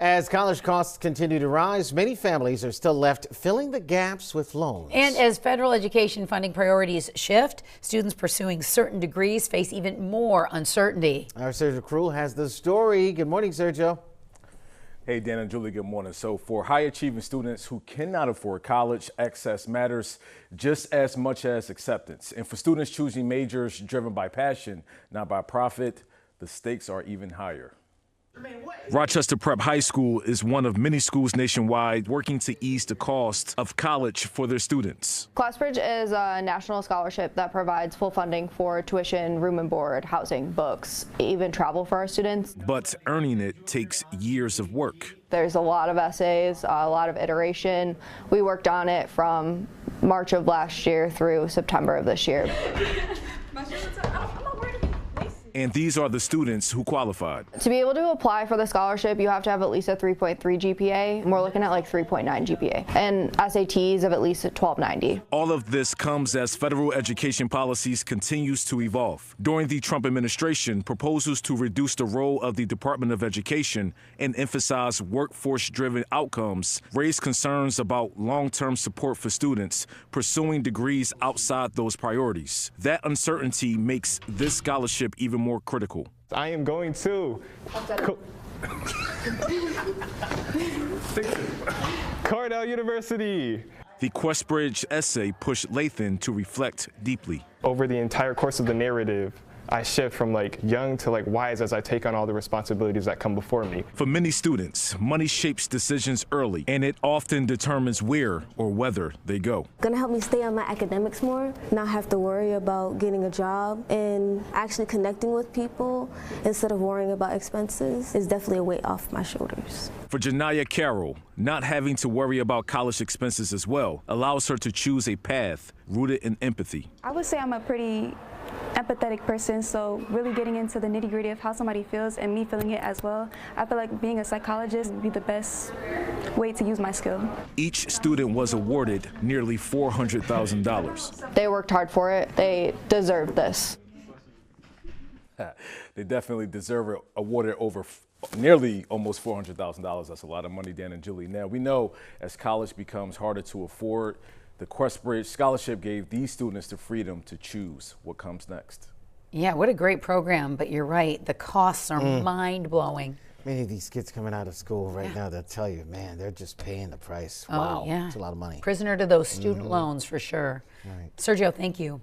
As college costs continue to rise, many families are still left filling the gaps with loans. And as federal education funding priorities shift, students pursuing certain degrees face even more uncertainty. Our Sergio Crew has the story. Good morning, Sergio. Hey, Dan and Julie, good morning. So for high-achieving students who cannot afford college, access matters just as much as acceptance. And for students choosing majors driven by passion, not by profit, the stakes are even higher. Rochester Prep High School is one of many schools nationwide working to ease the cost of college for their students. QuestBridge is a national scholarship that provides full funding for tuition, room and board, housing, books, even travel for our students. But earning it takes years of work. There's a lot of essays, a lot of iteration. We worked on it from March of last year through September of this year. And these are the students who qualified. To be able to apply for the scholarship, you have to have at least a 3.3 GPA. And we're looking at like 3.9 GPA and SATs of at least 1290. All of this comes as federal education policies continues to evolve. During the Trump administration, proposals to reduce the role of the Department of Education and emphasize workforce-driven outcomes raised concerns about long-term support for students pursuing degrees outside those priorities. That uncertainty makes this scholarship even more critical. I am going to Cornell University. The QuestBridge essay pushed Lathan to reflect deeply. Over the entire course of the narrative, I shift from like young to like wise as I take on all the responsibilities that come before me. For many students, money shapes decisions early, and it often determines where or whether they go. Gonna help me stay on my academics more, not have to worry about getting a job, and actually connecting with people instead of worrying about expenses is definitely a weight off my shoulders. For Janaya Carroll, not having to worry about college expenses as well allows her to choose a path rooted in empathy. I would say I'm a pretty empathetic person, so really getting into the nitty-gritty of how somebody feels and me feeling it as well. I feel like being a psychologist would be the best way to use my skill. Each student was awarded nearly $400,000. They worked hard for it. They deserve this. They definitely deserve it, awarded over nearly almost $400,000. That's a lot of money, Dan and Julie. Now, we know as college becomes harder to afford, the QuestBridge scholarship gave these students the freedom to choose what comes next. Yeah, what a great program, but you're right, the costs are mind-blowing. Many of these kids coming out of school right now, they'll tell you, man, they're just paying the price. Oh, Wow, yeah. it's a lot of money. Prisoner to those student loans for sure. Right. Sergio, thank you.